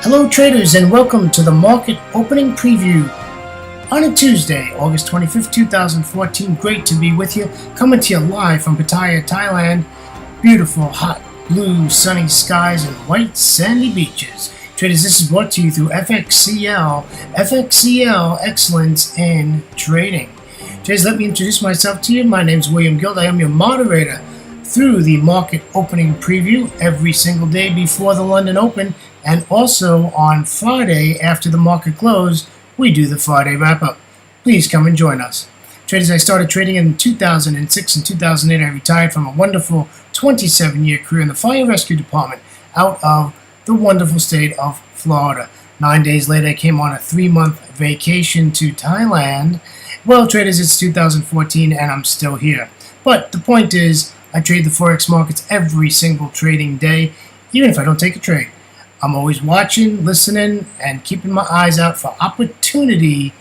Hello traders, and welcome to the market opening preview on a Tuesday, August 25th, 2014. Great to be with you, coming to you live from Pattaya, Thailand. Beautiful, hot, blue, sunny skies and white, sandy beaches. Traders, this is brought to you through FXCL Excellence in Trading. Traders, let me introduce myself to you. My name is William Guild. I am your moderator through the market opening preview every single day before the London Open, and also on Friday after the market close, we do the Friday wrap-up. Please come and join us. Traders, I started trading in 2006 and 2008. I retired from a wonderful 27-year career in the fire rescue department out of the wonderful state of Florida. 9 days later, I came on a 3-month vacation to Thailand. Well, traders, it's 2014 and I'm still here. But the point is, I trade the Forex markets every single trading day, even if I don't take a trade. I'm always watching, listening, and keeping my eyes out for opportunity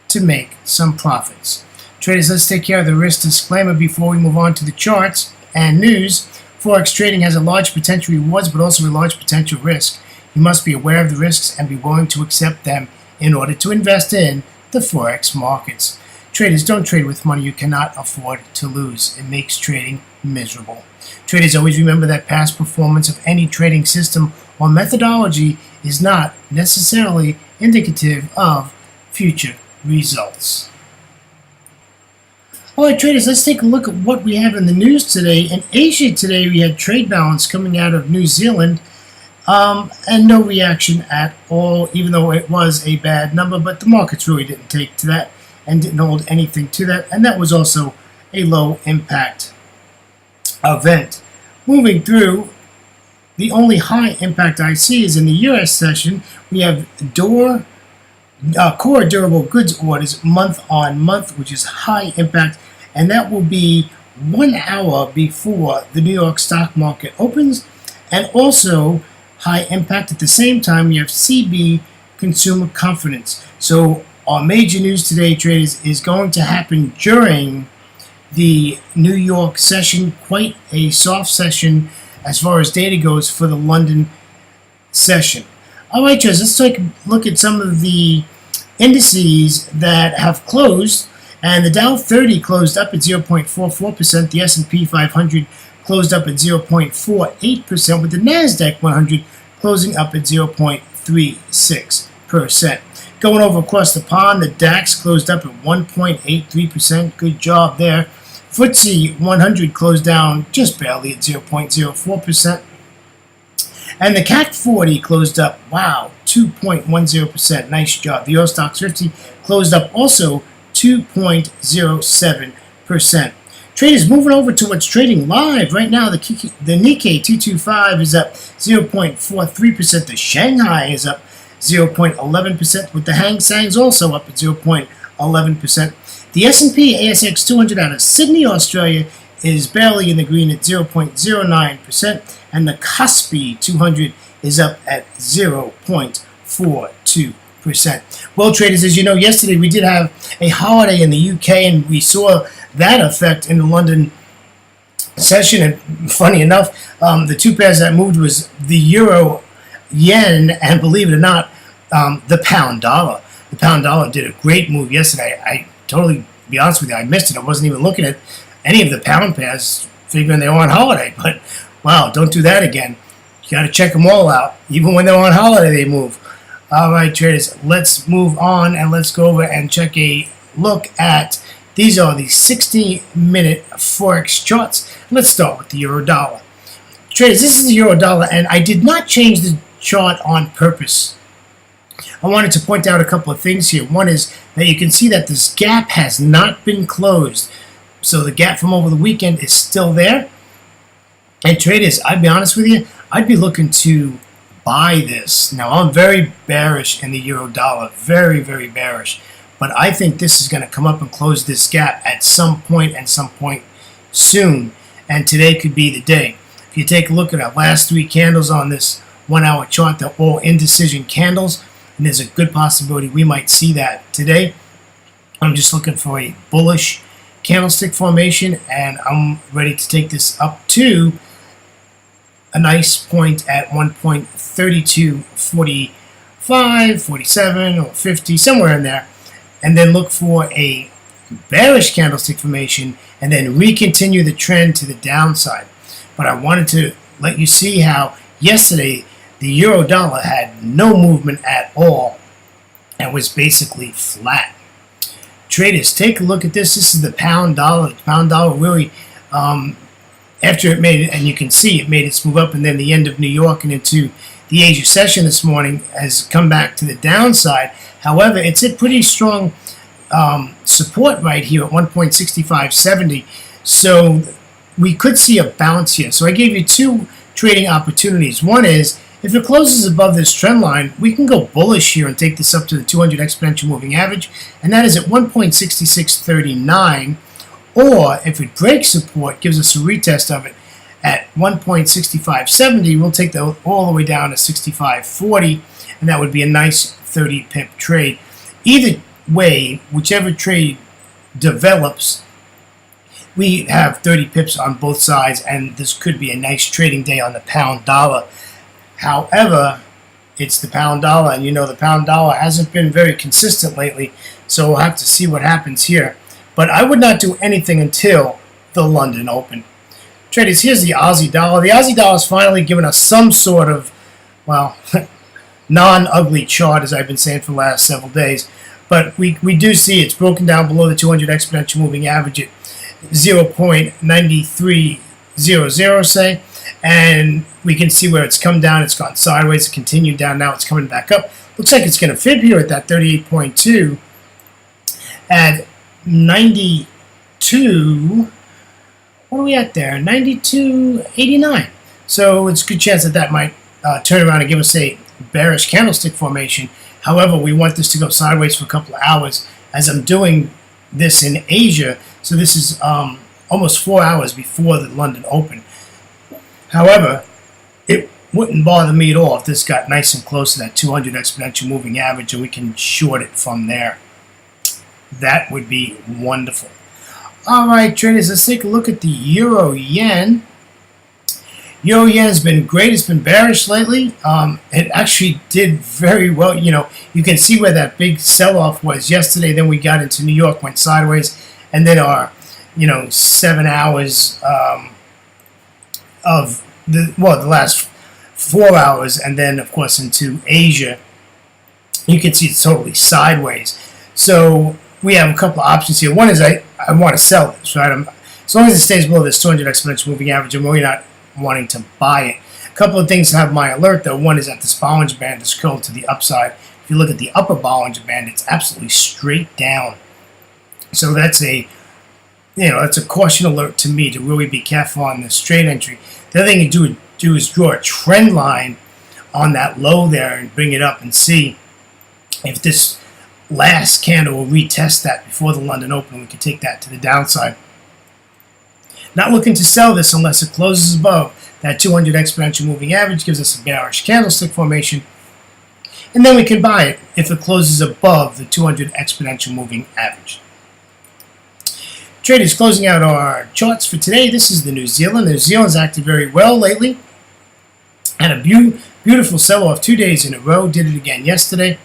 to make some profits. Traders, let's take care of the risk disclaimer before we move on to the charts and news. Forex trading has a large potential rewards, but also a large potential risk. You must be aware of the risks and be willing to accept them in order to invest in the Forex markets. Traders, don't trade with money you cannot afford to lose. It makes trading miserable. Traders, always remember that past performance of any trading system or methodology is not necessarily indicative of future results. Alright traders, let's take a look at what we have in the news today. In Asia today, we had trade balance coming out of New Zealand, and no reaction at all, even though it was a bad number, but the markets really didn't take to that and didn't hold anything to that, and that was also a low impact event. Moving through, the only high impact I see is in the U.S. session. We have core durable goods orders month on month, which is high impact, and that will be 1 hour before the New York stock market opens. And also high impact at the same time, we have CB consumer confidence. So our major news today, traders, is going to happen during the New York session. Quite a soft session as far as data goes for the London session. Alright, traders, let's take a look at some of the indices that have closed. And the Dow 30 closed up at 0.44%. The S&P 500 closed up at 0.48%, with the NASDAQ 100 closing up at 0.36%. Going over across the pond, the DAX closed up at 1.83%. Good job there. FTSE 100 closed down just barely at 0.04%. And the CAC 40 closed up, 2.10%. Nice job. The Eurostoxx 50 closed up also 2.07%. Traders, moving over to what's trading live right now, the Nikkei 225 is up 0.43%. The Shanghai is up 0.11%, with the Hang Seng's also up at 0.11%. The S&P ASX 200 out of Sydney, Australia is barely in the green at 0.09%, and the Kospi 200 is up at 0.42%. Well, traders, as you know, yesterday we did have a holiday in the UK, and we saw that effect in the London session. And funny enough, the two pairs that moved was the euro yen, and believe it or not, the pound dollar. The pound dollar did a great move yesterday. I totally, to be honest with you, I missed it. I wasn't even looking at any of the pound pairs, figuring they were on holiday. But wow, don't do that again. You got to check them all out. Even when they're on holiday, they move. All right, traders, let's move on and let's go over and check a look at. These are the 60-minute Forex charts. Let's start with the euro dollar. Traders, this is the euro dollar, and I did not change the chart on purpose. I wanted to point out a couple of things here. One is that you can see that this gap has not been closed. So the gap from over the weekend is still there. And traders, I'd be honest with you, I'd be looking to buy this. Now, I'm very bearish in the euro dollar. Very, very bearish. But I think this is going to come up and close this gap at some point and some point soon. And today could be the day. If you take a look at our last 3 candles on this 1 hour chart, they're all indecision candles, and there's a good possibility we might see that today. I'm just looking for a bullish candlestick formation, and I'm ready to take this up to a nice point at 1.3240 45, 47, or 50, somewhere in there, and then look for a bearish candlestick formation and then recontinue the trend to the downside. But I wanted to let you see how yesterday the euro dollar had no movement at all and was basically flat. Traders, take a look at this. This is the pound dollar. The pound dollar really, after it made it, and you can see it made its move up, and then the end of New York and into the Asia session this morning has come back to the downside. However, it's a pretty strong support right here at 1.6570. So we could see a bounce here. So I gave you two trading opportunities. One is, if it closes above this trend line, we can go bullish here and take this up to the 200 exponential moving average, and that is at 1.6639. Or if it breaks support, gives us a retest of it at 1.6570, we'll take that all the way down to 6540, and that would be a nice 30 pip trade. Either way, whichever trade develops, we have 30 pips on both sides, and this could be a nice trading day on the pound dollar. However, it's the pound dollar, and you know the pound dollar hasn't been very consistent lately, so we'll have to see what happens here. But I would not do anything until the London Open. Traders, here's the Aussie dollar. The Aussie dollar has finally given us some sort of, well, non-ugly chart, as I've been saying for the last several days. But we do see it's broken down below the 200 exponential moving average at 0.9300, say. And we can see where it's come down. It's gone sideways. It continued down. Now it's coming back up. Looks like it's going to fib here at that 38.2 at 92. What are we at there? 92.89. So it's a good chance that that might turn around and give us a bearish candlestick formation. However, we want this to go sideways for a couple of hours, as I'm doing this in Asia. So this is almost 4 hours before the London Open. However, it wouldn't bother me at all if this got nice and close to that 200 exponential moving average and we can short it from there. That would be wonderful. All right, traders, let's take a look at the euro yen. Euro yen has been great. It's been bearish lately. It actually did very well. You know, you can see where that big sell-off was yesterday. Then we got into New York, went sideways, and then our, 7 hours of the last 4 hours, and then of course into Asia, you can see it's totally sideways. So we have a couple of options here. One is I want to sell this, right? As long as it stays below this 200 exponential moving average, I'm really not wanting to buy it. A couple of things have my alert though. One is that this Bollinger Band is curled to the upside. If you look at the upper Bollinger Band, it's absolutely straight down. So that's a caution alert to me to really be careful on this trade entry. The other thing you do is draw a trend line on that low there and bring it up and see if this last candle will retest that before the London Open. We can take that to the downside. Not looking to sell this unless it closes above that 200 exponential moving average, gives us a bearish candlestick formation, and then we can buy it if it closes above the 200 exponential moving average. Traders, closing out our charts for today. This is the New Zealand. New Zealand's acted very well lately. Had a beautiful sell-off 2 days in a row. Did it again yesterday.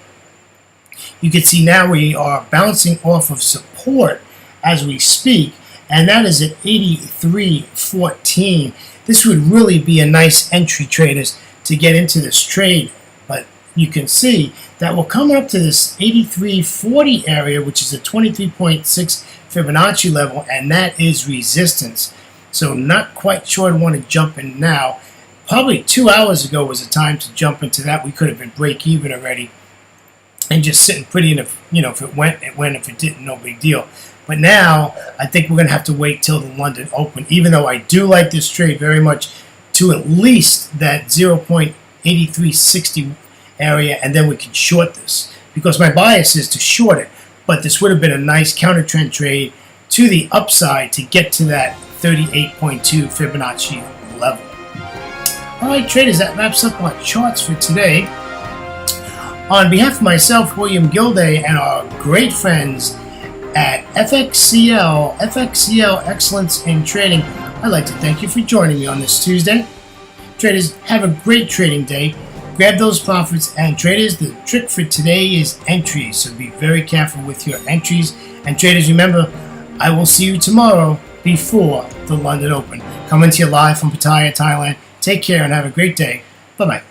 You can see now we are bouncing off of support as we speak, and that is at 83.14. This would really be a nice entry, traders, to get into this trade. But you can see that we'll come up to this 83.40 area, which is a 23.6 Fibonacci level, and that is resistance. So not quite sure I want to jump in now. Probably 2 hours ago was the time to jump into that. We could have been break even already and just sitting pretty. And if it went, it went. If it didn't, no big deal. But now I think we're going to have to wait till the London Open, even though I do like this trade very much, to at least that 0.8360 area, and then we can short this, because my bias is to short it. But this would have been a nice counter trend trade to the upside to get to that 38.2 Fibonacci level. All right, traders, that wraps up our charts for today. On behalf of myself, William Gilday, and our great friends at FXCL Excellence in Trading, I'd like to thank you for joining me on this Tuesday. Traders, have a great trading day. grab those profits. And traders, the trick for today is entries. So be very careful with your entries. And traders, remember, I will see you tomorrow before the London Open. Coming to you live from Pattaya, Thailand. Take care and have a great day. Bye-bye.